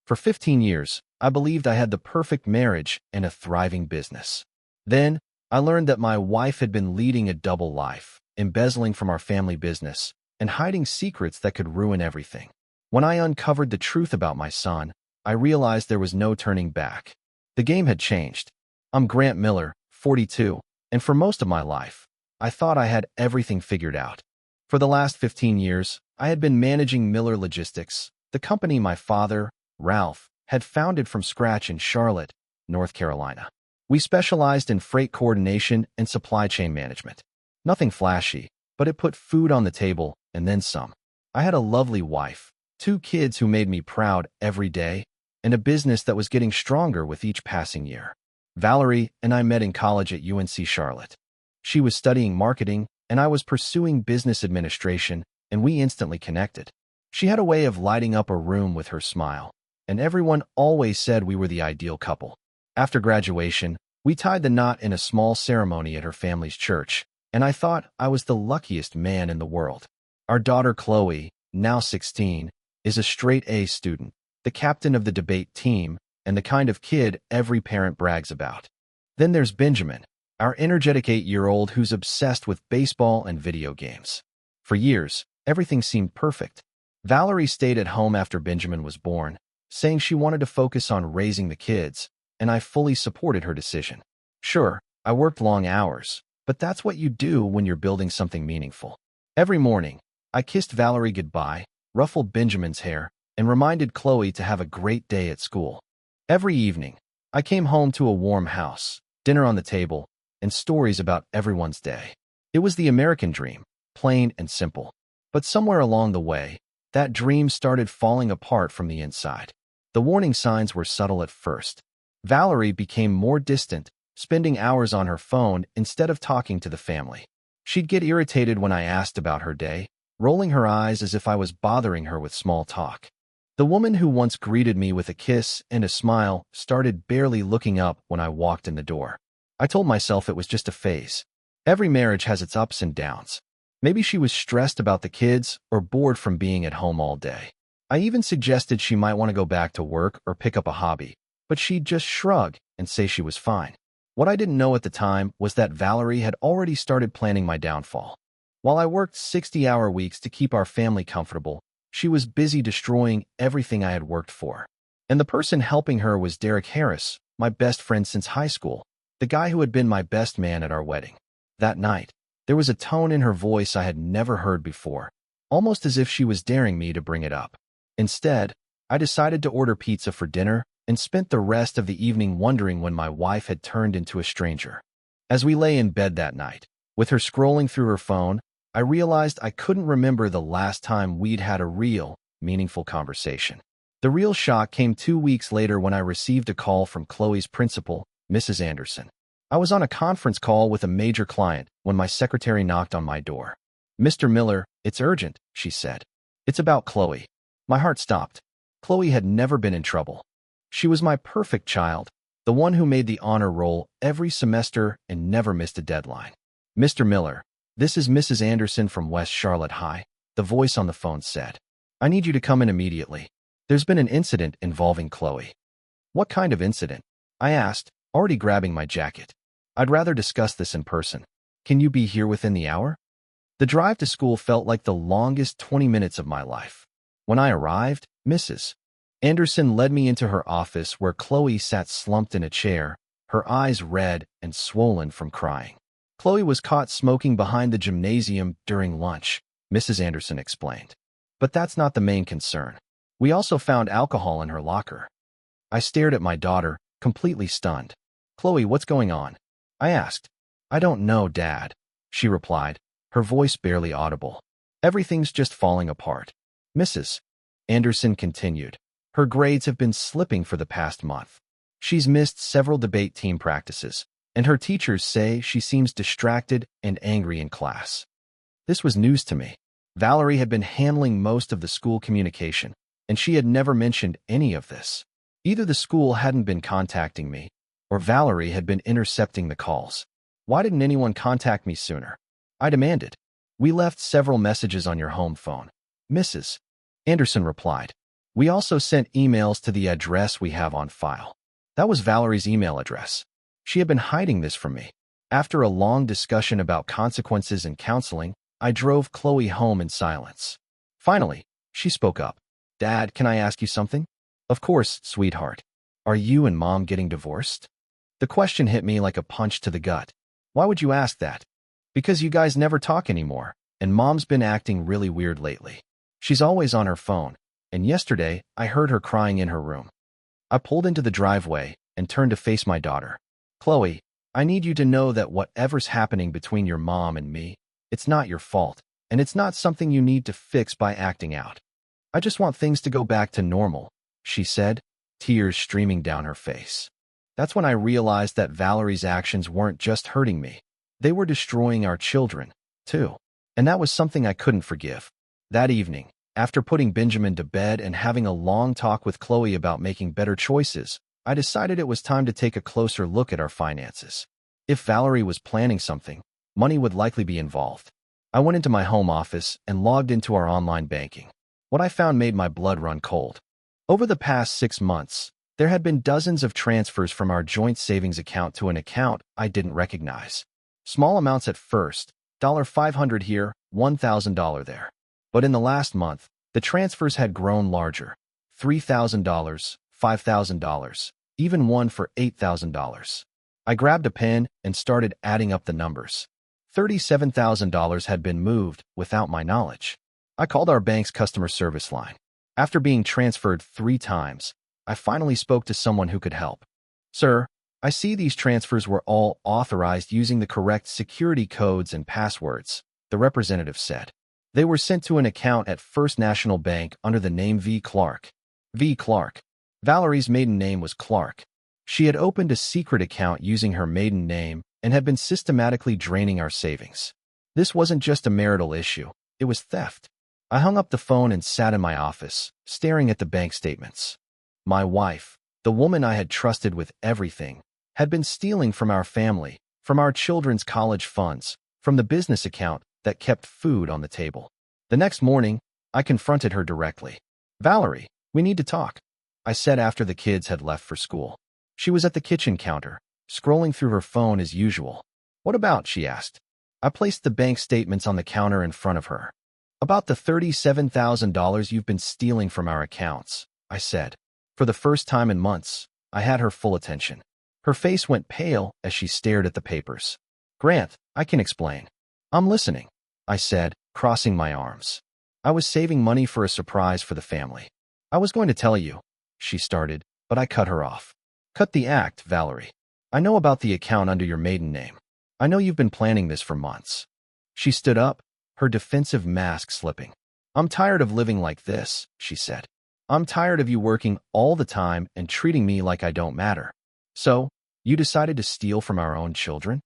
For 15 years, I believed I had the perfect marriage and a thriving business. Then, I learned that my wife had been leading a double life, embezzling from our family business, and hiding secrets that could ruin everything. When I uncovered the truth about my son, I realized there was no turning back. The game had changed. I'm Grant Miller, 42, and for most of my life, I thought I had everything figured out. For the last 15 years, I had been managing Miller Logistics, the company my father, Ralph, had founded from scratch in Charlotte, North Carolina. We specialized in freight coordination and supply chain management. Nothing flashy, but it put food on the table and then some. I had a lovely wife, 2 kids who made me proud every day, and a business that was getting stronger with each passing year. Valerie and I met in college at UNC Charlotte. She was studying marketing, and I was pursuing business administration, and we instantly connected. She had a way of lighting up a room with her smile, and everyone always said we were the ideal couple. After graduation, we tied the knot in a small ceremony at her family's church, and I thought I was the luckiest man in the world. Our daughter Chloe, now 16, is a straight-A student, the captain of the debate team, and the kind of kid every parent brags about. Then there's Benjamin, our energetic 8-year-old who's obsessed with baseball and video games. For years, everything seemed perfect. Valerie stayed at home after Benjamin was born, saying she wanted to focus on raising the kids, and I fully supported her decision. Sure, I worked long hours, but that's what you do when you're building something meaningful. Every morning, I kissed Valerie goodbye, ruffled Benjamin's hair, and reminded Chloe to have a great day at school. Every evening, I came home to a warm house, dinner on the table, and stories about everyone's day. It was the American dream, plain and simple. But somewhere along the way, that dream started falling apart from the inside. The warning signs were subtle at first. Valerie became more distant, spending hours on her phone instead of talking to the family. She'd get irritated when I asked about her day, rolling her eyes as if I was bothering her with small talk. The woman who once greeted me with a kiss and a smile started barely looking up when I walked in the door. I told myself it was just a phase. Every marriage has its ups and downs. Maybe she was stressed about the kids or bored from being at home all day. I even suggested she might want to go back to work or pick up a hobby, but she'd just shrug and say she was fine. What I didn't know at the time was that Valerie had already started planning my downfall. While I worked 60-hour weeks to keep our family comfortable, she was busy destroying everything I had worked for. And the person helping her was Derek Harris, my best friend since high school, the guy who had been my best man at our wedding. That night, there was a tone in her voice I had never heard before, almost as if she was daring me to bring it up. Instead, I decided to order pizza for dinner and spent the rest of the evening wondering when my wife had turned into a stranger. As we lay in bed that night, with her scrolling through her phone, I realized I couldn't remember the last time we'd had a real, meaningful conversation. The real shock came 2 weeks later when I received a call from Chloe's principal, Mrs. Anderson. I was on a conference call with a major client when my secretary knocked on my door. "Mr. Miller, it's urgent," she said. "It's about Chloe." My heart stopped. Chloe had never been in trouble. She was my perfect child, the one who made the honor roll every semester and never missed a deadline. "Mr. Miller, this is Mrs. Anderson from West Charlotte High," the voice on the phone said. "I need you to come in immediately. There's been an incident involving Chloe." "What kind of incident?" I asked, already grabbing my jacket. "I'd rather discuss this in person. Can you be here within the hour?" The drive to school felt like the longest 20 minutes of my life. When I arrived, Mrs. Anderson led me into her office where Chloe sat slumped in a chair, her eyes red and swollen from crying. Chloe was caught smoking behind the gymnasium during lunch, Mrs. Anderson explained. But that's not the main concern. We also found alcohol in her locker. I stared at my daughter, completely stunned. "Chloe, what's going on?" I asked. "I don't know, Dad," she replied, her voice barely audible. "Everything's just falling apart." Mrs. Anderson continued. "Her grades have been slipping for the past month. She's missed several debate team practices, and her teachers say she seems distracted and angry in class." This was news to me. Valerie had been handling most of the school communication, and she had never mentioned any of this. Either the school hadn't been contacting me, or Valerie had been intercepting the calls. "Why didn't anyone contact me sooner?" I demanded. "We left several messages on your home phone," Mrs. Anderson replied. We also sent emails to the address we have on file. That was Valerie's email address. She had been hiding this from me. After a long discussion about consequences and counseling, I drove Chloe home in silence. Finally, she spoke up. Dad, can I ask you something? Of course, sweetheart. Are you and Mom getting divorced? The question hit me like a punch to the gut. Why would you ask that? Because you guys never talk anymore, and Mom's been acting really weird lately. She's always on her phone, and yesterday I heard her crying in her room. I pulled into the driveway and turned to face my daughter. Chloe, I need you to know that whatever's happening between your mom and me, it's not your fault, and it's not something you need to fix by acting out. I just want things to go back to normal, she said, tears streaming down her face. That's when I realized that Valerie's actions weren't just hurting me. They were destroying our children, too. And that was something I couldn't forgive. That evening, after putting Benjamin to bed and having a long talk with Chloe about making better choices, I decided it was time to take a closer look at our finances. If Valerie was planning something, money would likely be involved. I went into my home office and logged into our online banking. What I found made my blood run cold. Over the past 6 months, there had been dozens of transfers from our joint savings account to an account I didn't recognize. Small amounts at first, $500 here, $1,000 there. But in the last month, the transfers had grown larger. $3,000, $5,000, even one for $8,000. I grabbed a pen and started adding up the numbers. $37,000 had been moved without my knowledge. I called our bank's customer service line. After being transferred 3 times, I finally spoke to someone who could help. Sir, I see these transfers were all authorized using the correct security codes and passwords, the representative said. They were sent to an account at First National Bank under the name V. Clark. V. Clark. Valerie's maiden name was Clark. She had opened a secret account using her maiden name and had been systematically draining our savings. This wasn't just a marital issue, it was theft. I hung up the phone and sat in my office, staring at the bank statements. My wife, the woman I had trusted with everything, had been stealing from our family, from our children's college funds, from the business account that kept food on the table. The next morning, I confronted her directly. Valerie, we need to talk, I said after the kids had left for school. She was at the kitchen counter, scrolling through her phone as usual. What about? She asked. I placed the bank statements on the counter in front of her. About the $37,000 you've been stealing from our accounts, I said. For the first time in months, I had her full attention. Her face went pale as she stared at the papers. Grant, I can explain. I'm listening, I said, crossing my arms. I was saving money for a surprise for the family. I was going to tell you, she started, but I cut her off. Cut the act, Valerie. I know about the account under your maiden name. I know you've been planning this for months. She stood up, her defensive mask slipping. I'm tired of living like this, she said. I'm tired of you working all the time and treating me like I don't matter. So, you decided to steal from our own children?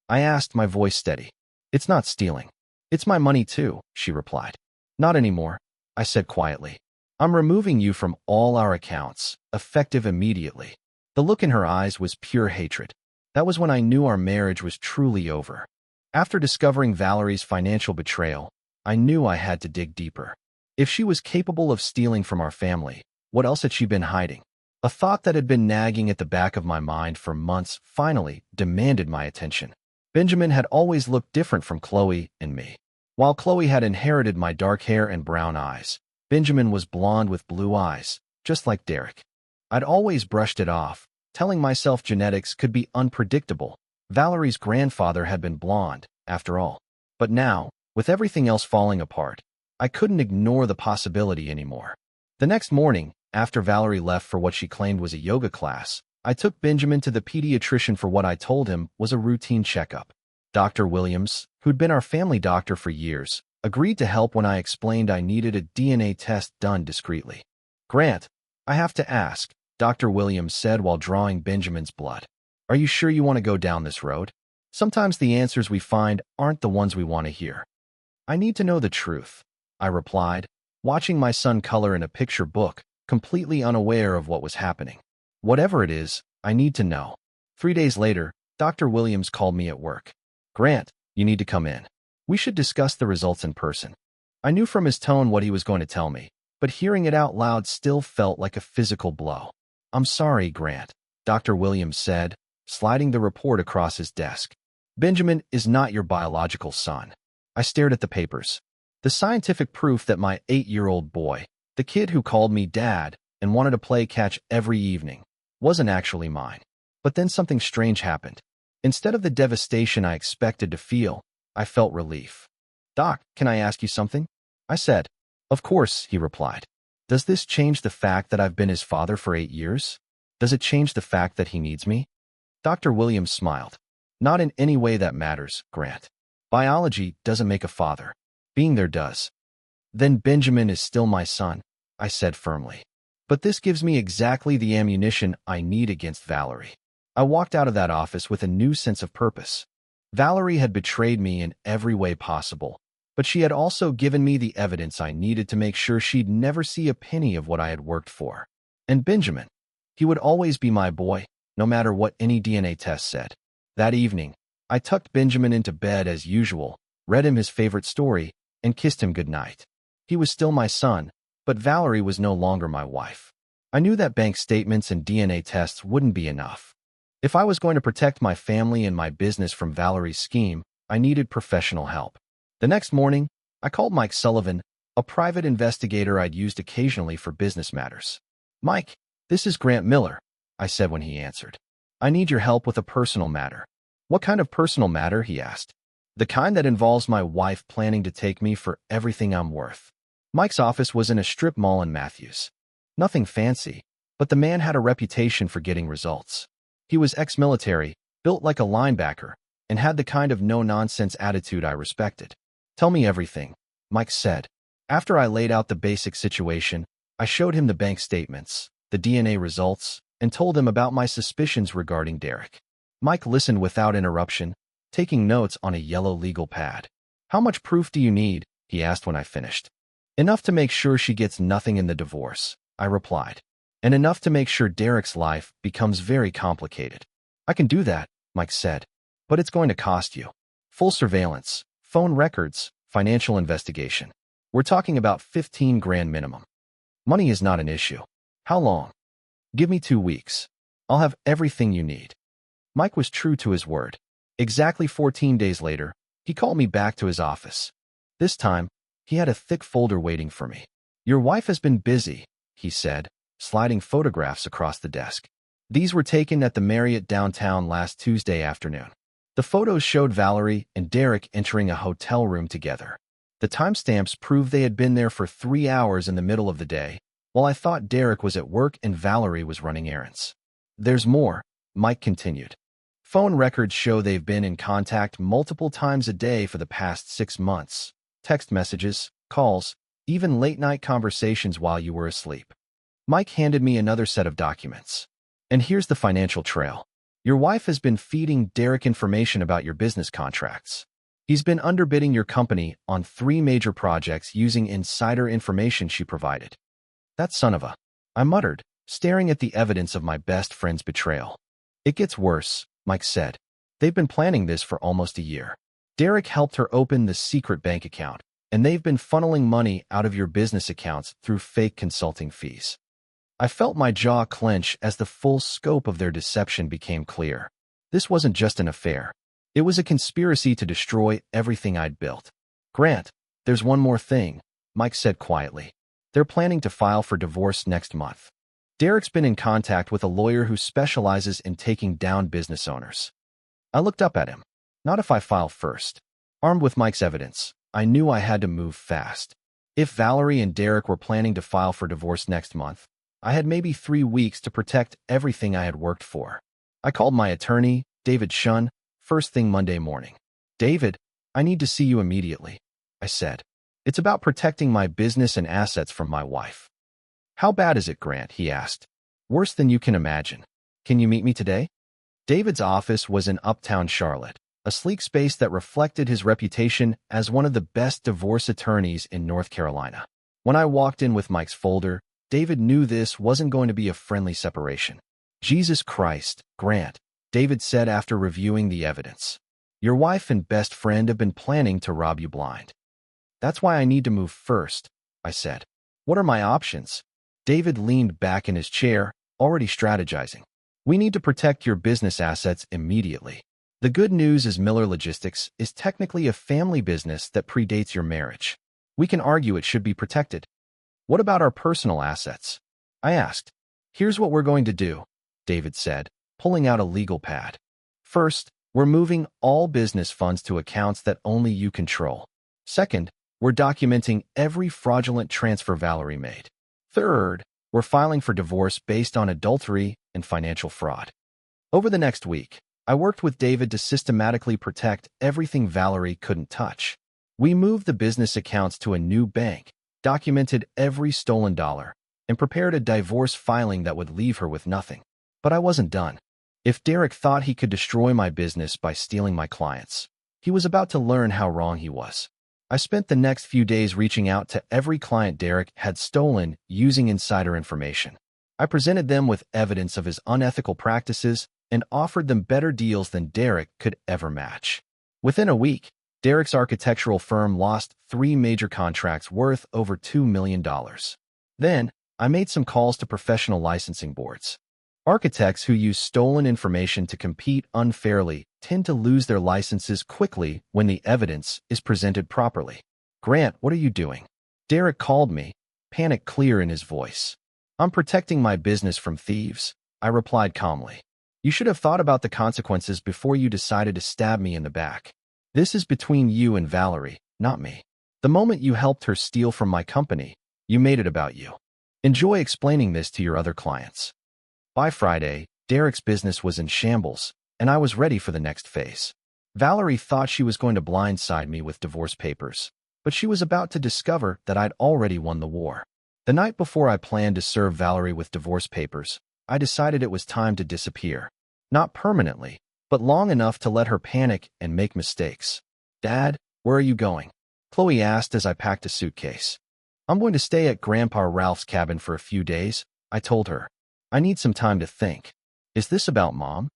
I asked, my voice steady. It's not stealing. It's my money too, she replied. Not anymore, I said quietly. I'm removing you from all our accounts, effective immediately. The look in her eyes was pure hatred. That was when I knew our marriage was truly over. After discovering Valerie's financial betrayal, I knew I had to dig deeper. If she was capable of stealing from our family, what else had she been hiding? A thought that had been nagging at the back of my mind for months finally demanded my attention. Benjamin had always looked different from Chloe and me. While Chloe had inherited my dark hair and brown eyes, Benjamin was blonde with blue eyes, just like Derek. I'd always brushed it off, telling myself genetics could be unpredictable. Valerie's grandfather had been blonde, after all. But now, with everything else falling apart, I couldn't ignore the possibility anymore. The next morning, after Valerie left for what she claimed was a yoga class, I took Benjamin to the pediatrician for what I told him was a routine checkup. Dr. Williams, who'd been our family doctor for years, agreed to help when I explained I needed a DNA test done discreetly. Grant, I have to ask, Dr. Williams said while drawing Benjamin's blood. Are you sure you want to go down this road? Sometimes the answers we find aren't the ones we want to hear. I need to know the truth, I replied, watching my son color in a picture book, completely unaware of what was happening. Whatever it is, I need to know. 3 days later, Dr. Williams called me at work. Grant, you need to come in. We should discuss the results in person. I knew from his tone what he was going to tell me, but hearing it out loud still felt like a physical blow. "I'm sorry, Grant," Dr. Williams said, sliding the report across his desk. "Benjamin is not your biological son." I stared at the papers. The scientific proof that my 8-year-old boy, the kid who called me dad and wanted to play catch every evening, wasn't actually mine. But then something strange happened. Instead of the devastation I expected to feel, I felt relief. "Doc, can I ask you something?" I said. "Of course," he replied. "Does this change the fact that I've been his father for 8 years? Does it change the fact that he needs me?" Dr. Williams smiled. "Not in any way that matters, Grant. Biology doesn't make a father. Being there does." "Then Benjamin is still my son," I said firmly. "But this gives me exactly the ammunition I need against Valerie." I walked out of that office with a new sense of purpose. Valerie had betrayed me in every way possible, but she had also given me the evidence I needed to make sure she'd never see a penny of what I had worked for. And Benjamin, he would always be my boy, no matter what any DNA test said. That evening, I tucked Benjamin into bed as usual, read him his favorite story, and kissed him goodnight. He was still my son, but Valerie was no longer my wife. I knew that bank statements and DNA tests wouldn't be enough. If I was going to protect my family and my business from Valerie's scheme, I needed professional help. The next morning, I called Mike Sullivan, a private investigator I'd used occasionally for business matters. "Mike, this is Grant Miller," I said when he answered. "I need your help with a personal matter." "What kind of personal matter?" he asked. "The kind that involves my wife planning to take me for everything I'm worth." Mike's office was in a strip mall in Matthews. Nothing fancy, but the man had a reputation for getting results. He was ex-military, built like a linebacker, and had the kind of no-nonsense attitude I respected. "Tell me everything," Mike said. After I laid out the basic situation, I showed him the bank statements, the DNA results, and told him about my suspicions regarding Derek. Mike listened without interruption, taking notes on a yellow legal pad. "How much proof do you need?" he asked when I finished. "Enough to make sure she gets nothing in the divorce," I replied. "And enough to make sure Derek's life becomes very complicated." "I can do that," Mike said, "but it's going to cost you. Full surveillance, phone records, financial investigation. We're talking about 15 grand minimum. Money is not an issue." "How long?" "Give me 2 weeks. I'll have everything you need." Mike was true to his word. Exactly 14 days later, he called me back to his office. This time, he had a thick folder waiting for me. "Your wife has been busy," he said, sliding photographs across the desk. These were taken at the Marriott downtown last Tuesday afternoon. The photos showed Valerie and Derek entering a hotel room together. The timestamps proved they had been there for 3 hours in the middle of the day, while I thought Derek was at work and Valerie was running errands. "There's more," Mike continued. "Phone records show they've been in contact multiple times a day for the past 6 months. Text messages, calls, even late-night conversations while you were asleep." Mike handed me another set of documents. "And here's the financial trail. Your wife has been feeding Derek information about your business contracts. He's been underbidding your company on 3 major projects using insider information she provided." "That son of a," I muttered, staring at the evidence of my best friend's betrayal. "It gets worse," Mike said. "They've been planning this for almost a year. Derek helped her open the secret bank account, and they've been funneling money out of your business accounts through fake consulting fees." I felt my jaw clench as the full scope of their deception became clear. This wasn't just an affair. It was a conspiracy to destroy everything I'd built. "Grant, there's one more thing," Mike said quietly. "They're planning to file for divorce next month. Derek's been in contact with a lawyer who specializes in taking down business owners." I looked up at him. Not if I file first. Armed with Mike's evidence, I knew I had to move fast. If Valerie and Derek were planning to file for divorce next month, I had maybe 3 weeks to protect everything I had worked for. I called my attorney, David Shun, first thing Monday morning. "David, I need to see you immediately," I said. "It's about protecting my business and assets from my wife." "How bad is it, Grant?" he asked. "Worse than you can imagine. Can you meet me today?" David's office was in Uptown Charlotte, a sleek space that reflected his reputation as one of the best divorce attorneys in North Carolina. When I walked in with Mike's folder, David knew this wasn't going to be a friendly separation. "Jesus Christ, Grant," David said after reviewing the evidence. "Your wife and best friend have been planning to rob you blind." "That's why I need to move first," I said. What are my options? David leaned back in his chair, already strategizing. We need to protect your business assets immediately. The good news is Miller Logistics is technically a family business that predates your marriage. We can argue it should be protected. What about our personal assets? I asked. Here's what we're going to do, David said, pulling out a legal pad. First, we're moving all business funds to accounts that only you control. Second, we're documenting every fraudulent transfer Valerie made. Third, we're filing for divorce based on adultery and financial fraud. Over the next week, I worked with David to systematically protect everything Valerie couldn't touch. We moved the business accounts to a new bank, documented every stolen dollar, and prepared a divorce filing that would leave her with nothing. But I wasn't done. If Derek thought he could destroy my business by stealing my clients, he was about to learn how wrong he was. I spent the next few days reaching out to every client Derek had stolen using insider information. I presented them with evidence of his unethical practices and offered them better deals than Derek could ever match. Within a week, Derek's architectural firm lost 3 major contracts worth over $2 million. Then, I made some calls to professional licensing boards. Architects who use stolen information to compete unfairly tend to lose their licenses quickly when the evidence is presented properly. Grant, what are you doing? Derek called me, panic clear in his voice. I'm protecting my business from thieves, I replied calmly. You should have thought about the consequences before you decided to stab me in the back. This is between you and Valerie, not me. The moment you helped her steal from my company, you made it about you. Enjoy explaining this to your other clients. By Friday, Derek's business was in shambles, and I was ready for the next phase. Valerie thought she was going to blindside me with divorce papers, but she was about to discover that I'd already won the war. The night before I planned to serve Valerie with divorce papers, I decided it was time to disappear. Not permanently, but long enough to let her panic and make mistakes. Dad, where are you going? Chloe asked as I packed a suitcase. I'm going to stay at Grandpa Ralph's cabin for a few days, I told her. I need some time to think. Is this about Mom?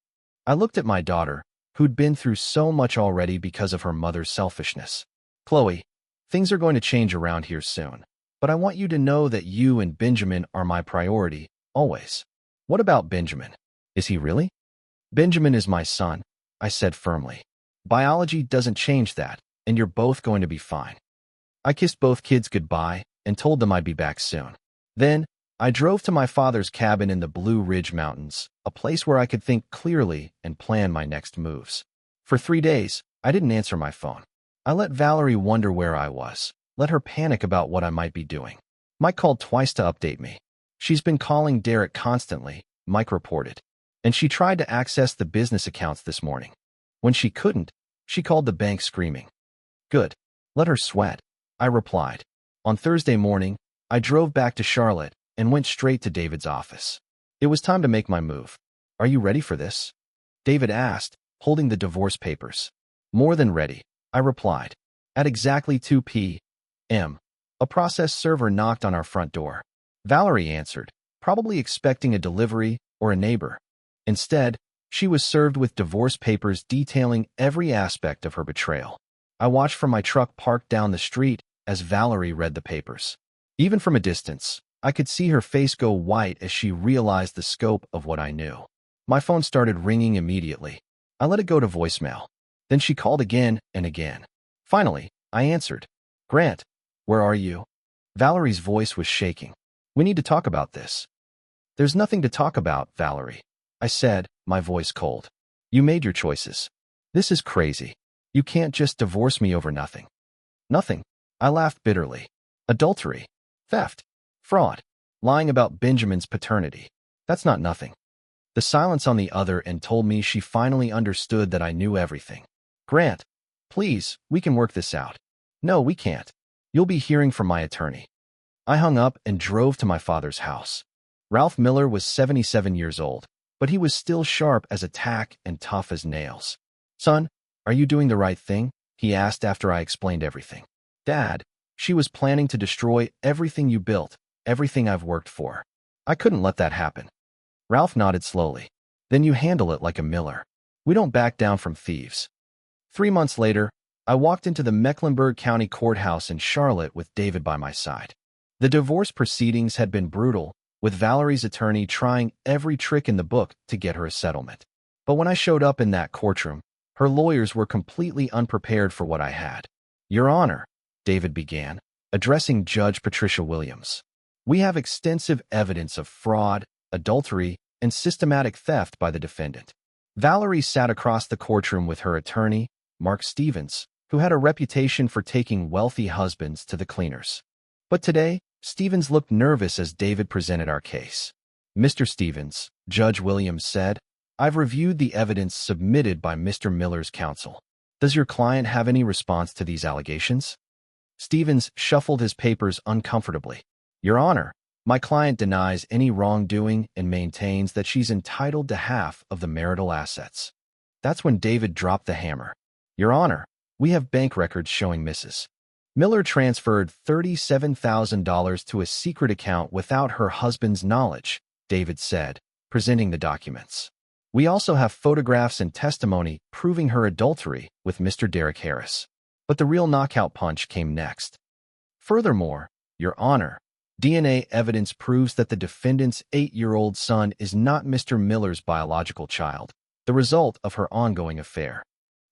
I looked at my daughter, who'd been through so much already because of her mother's selfishness. Chloe, things are going to change around here soon, but I want you to know that you and Benjamin are my priority, always. What about Benjamin? Is he really? Benjamin is my son, I said firmly. Biology doesn't change that, and you're both going to be fine. I kissed both kids goodbye and told them I'd be back soon. Then, I drove to my father's cabin in the Blue Ridge Mountains, a place where I could think clearly and plan my next moves. For 3 days, I didn't answer my phone. I let Valerie wonder where I was, let her panic about what I might be doing. Mike called twice to update me. She's been calling Derek constantly, Mike reported, and she tried to access the business accounts this morning. When she couldn't, she called the bank screaming. Good. Let her sweat, I replied. On Thursday morning, I drove back to Charlotte and went straight to David's office. It was time to make my move. Are you ready for this? David asked, holding the divorce papers. More than ready, I replied. At exactly 2 p.m., a process server knocked on our front door. Valerie answered, probably expecting a delivery or a neighbor. Instead, she was served with divorce papers detailing every aspect of her betrayal. I watched from my truck parked down the street as Valerie read the papers. Even from a distance, I could see her face go white as she realized the scope of what I knew. My phone started ringing immediately. I let it go to voicemail. Then she called again and again. Finally, I answered. Grant, where are you? Valerie's voice was shaking. We need to talk about this. There's nothing to talk about, Valerie, I said, my voice cold. You made your choices. This is crazy. You can't just divorce me over nothing. Nothing. I laughed bitterly. Adultery, theft, fraud, lying about Benjamin's paternity. That's not nothing. The silence on the other end told me she finally understood that I knew everything. Grant, please, we can work this out. No, we can't. You'll be hearing from my attorney. I hung up and drove to my father's house. Ralph Miller was 77 years old, but he was still sharp as a tack and tough as nails. Son, are you doing the right thing? He asked after I explained everything. Dad, she was planning to destroy everything you built, everything I've worked for. I couldn't let that happen. Ralph nodded slowly. Then you handle it like a Miller. We don't back down from thieves. 3 months later, I walked into the Mecklenburg County Courthouse in Charlotte with David by my side. The divorce proceedings had been brutal, with Valerie's attorney trying every trick in the book to get her a settlement. But when I showed up in that courtroom, her lawyers were completely unprepared for what I had. "Your Honor," David began, addressing Judge Patricia Williams, "we have extensive evidence of fraud, adultery, and systematic theft by the defendant." Valerie sat across the courtroom with her attorney, Mark Stevens, who had a reputation for taking wealthy husbands to the cleaners. But today, Stevens looked nervous as David presented our case. "Mr. Stevens," Judge Williams said, "I've reviewed the evidence submitted by Mr. Miller's counsel. Does your client have any response to these allegations?" Stevens shuffled his papers uncomfortably. "Your Honor, my client denies any wrongdoing and maintains that she's entitled to half of the marital assets." That's when David dropped the hammer. "Your Honor, we have bank records showing Mrs. Miller transferred $37,000 to a secret account without her husband's knowledge," David said, presenting the documents. "We also have photographs and testimony proving her adultery with Mr. Derek Harris." But the real knockout punch came next. "Furthermore, Your Honor, DNA evidence proves that the defendant's 8-year-old son is not Mr. Miller's biological child, the result of her ongoing affair."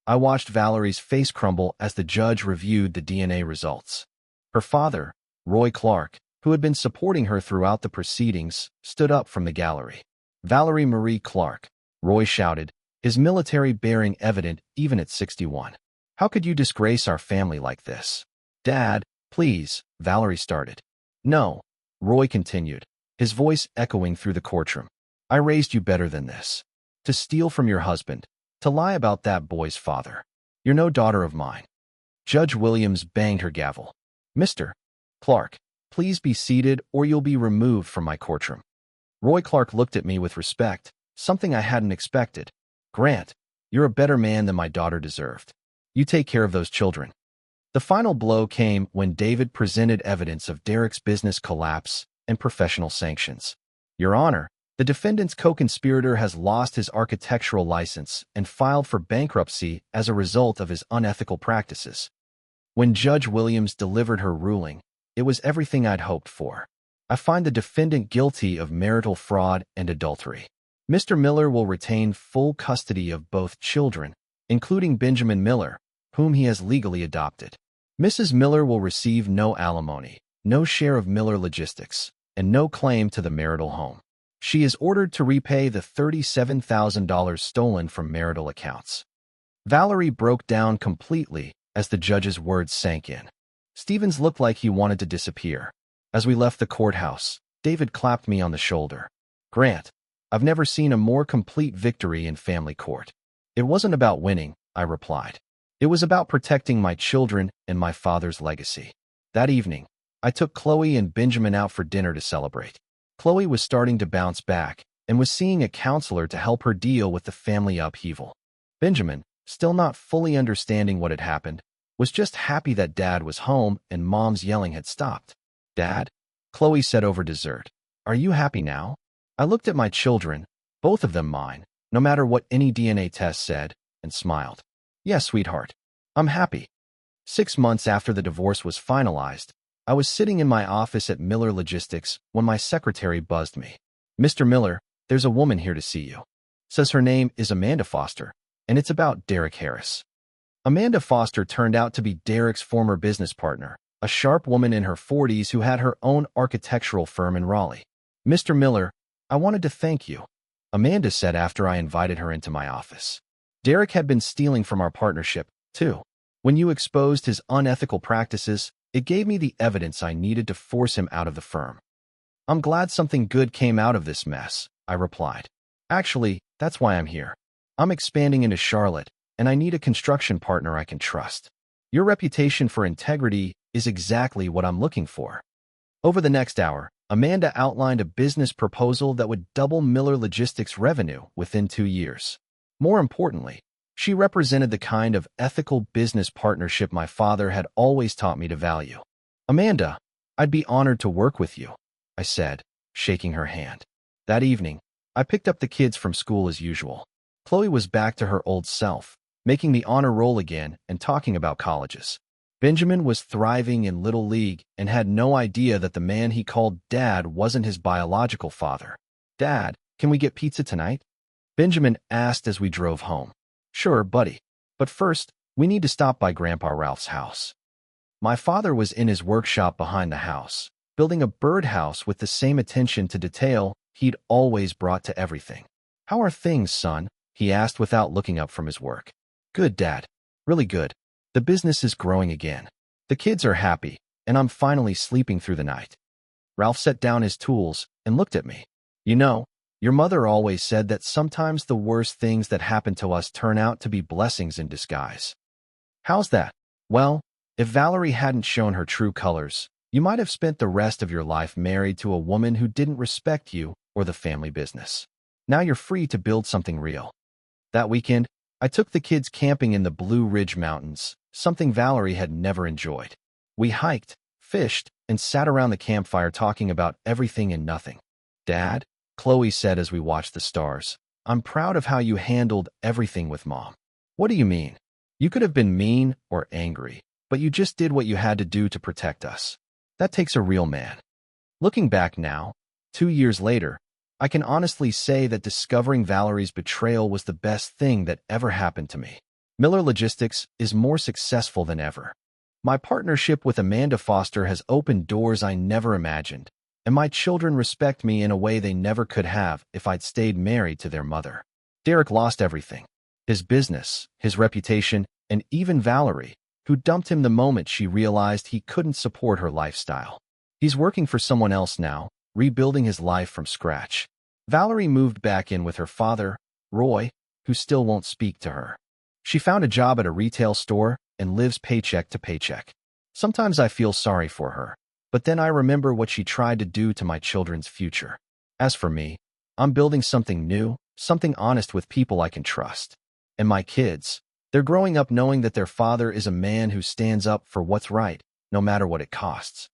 I watched Valerie's face crumble as the judge reviewed the DNA results. Her father, Roy Clark, who had been supporting her throughout the proceedings, stood up from the gallery. "Valerie Marie Clark," Roy shouted, his military bearing evident even at 61. "How could you disgrace our family like this?" "Dad, please," Valerie started. "No," Roy continued, his voice echoing through the courtroom. "I raised you better than this. To steal from your husband, to lie about that boy's father. You're no daughter of mine." Judge Williams banged her gavel. "Mr. Clark, please be seated or you'll be removed from my courtroom." Roy Clark looked at me with respect, something I hadn't expected. "Grant, you're a better man than my daughter deserved. You take care of those children." The final blow came when David presented evidence of Derek's business collapse and professional sanctions. "Your Honor, the defendant's co-conspirator has lost his architectural license and filed for bankruptcy as a result of his unethical practices." When Judge Williams delivered her ruling, it was everything I'd hoped for. "I find the defendant guilty of marital fraud and adultery. Mr. Miller will retain full custody of both children, including Benjamin Miller, whom he has legally adopted. Mrs. Miller will receive no alimony, no share of Miller Logistics, and no claim to the marital home. She is ordered to repay the $37,000 stolen from marital accounts." Valerie broke down completely as the judge's words sank in. Stevens looked like he wanted to disappear. As we left the courthouse, David clapped me on the shoulder. "Grant, I've never seen a more complete victory in family court." "It wasn't about winning," I replied. "It was about protecting my children and my father's legacy." That evening, I took Chloe and Benjamin out for dinner to celebrate. Chloe was starting to bounce back and was seeing a counselor to help her deal with the family upheaval. Benjamin, still not fully understanding what had happened, was just happy that Dad was home and Mom's yelling had stopped. "Dad," Chloe said over dessert, "are you happy now?" I looked at my children, both of them mine, no matter what any DNA test said, and smiled. "Yes, sweetheart. I'm happy." 6 months after the divorce was finalized, I was sitting in my office at Miller Logistics when my secretary buzzed me. "Mr. Miller, there's a woman here to see you. Says her name is Amanda Foster, and it's about Derek Harris." Amanda Foster turned out to be Derek's former business partner, a sharp woman in her 40s who had her own architectural firm in Raleigh. "Mr. Miller, I wanted to thank you," Amanda said after I invited her into my office. "Derek had been stealing from our partnership, too. When you exposed his unethical practices, it gave me the evidence I needed to force him out of the firm." "I'm glad something good came out of this mess," I replied. "Actually, that's why I'm here. I'm expanding into Charlotte, and I need a construction partner I can trust. Your reputation for integrity is exactly what I'm looking for." Over the next hour, Amanda outlined a business proposal that would double Miller Logistics' revenue within 2 years. More importantly, she represented the kind of ethical business partnership my father had always taught me to value. "Amanda, I'd be honored to work with you," I said, shaking her hand. That evening, I picked up the kids from school as usual. Chloe was back to her old self, making the honor roll again and talking about colleges. Benjamin was thriving in Little League and had no idea that the man he called Dad wasn't his biological father. "Dad, can we get pizza tonight?" Benjamin asked as we drove home. "Sure, buddy. But first, we need to stop by Grandpa Ralph's house." My father was in his workshop behind the house, building a birdhouse with the same attention to detail he'd always brought to everything. "How are things, son?" he asked without looking up from his work. "Good, Dad. Really good. The business is growing again. The kids are happy, and I'm finally sleeping through the night." Ralph set down his tools and looked at me. "You know, your mother always said that sometimes the worst things that happen to us turn out to be blessings in disguise." "How's that?" "Well, if Valerie hadn't shown her true colors, you might have spent the rest of your life married to a woman who didn't respect you or the family business. Now you're free to build something real." That weekend, I took the kids camping in the Blue Ridge Mountains, something Valerie had never enjoyed. We hiked, fished, and sat around the campfire talking about everything and nothing. "Dad," Chloe said as we watched the stars, "I'm proud of how you handled everything with Mom." "What do you mean?" "You could have been mean or angry, but you just did what you had to do to protect us. That takes a real man." Looking back now, 2 years later, I can honestly say that discovering Valerie's betrayal was the best thing that ever happened to me. Miller Logistics is more successful than ever. My partnership with Amanda Foster has opened doors I never imagined, and my children respect me in a way they never could have if I'd stayed married to their mother. Derek lost everything: his business, his reputation, and even Valerie, who dumped him the moment she realized he couldn't support her lifestyle. He's working for someone else now, rebuilding his life from scratch. Valerie moved back in with her father, Roy, who still won't speak to her. She found a job at a retail store and lives paycheck to paycheck. Sometimes I feel sorry for her, but then I remember what she tried to do to my children's future. As for me, I'm building something new, something honest with people I can trust. And my kids, they're growing up knowing that their father is a man who stands up for what's right, no matter what it costs.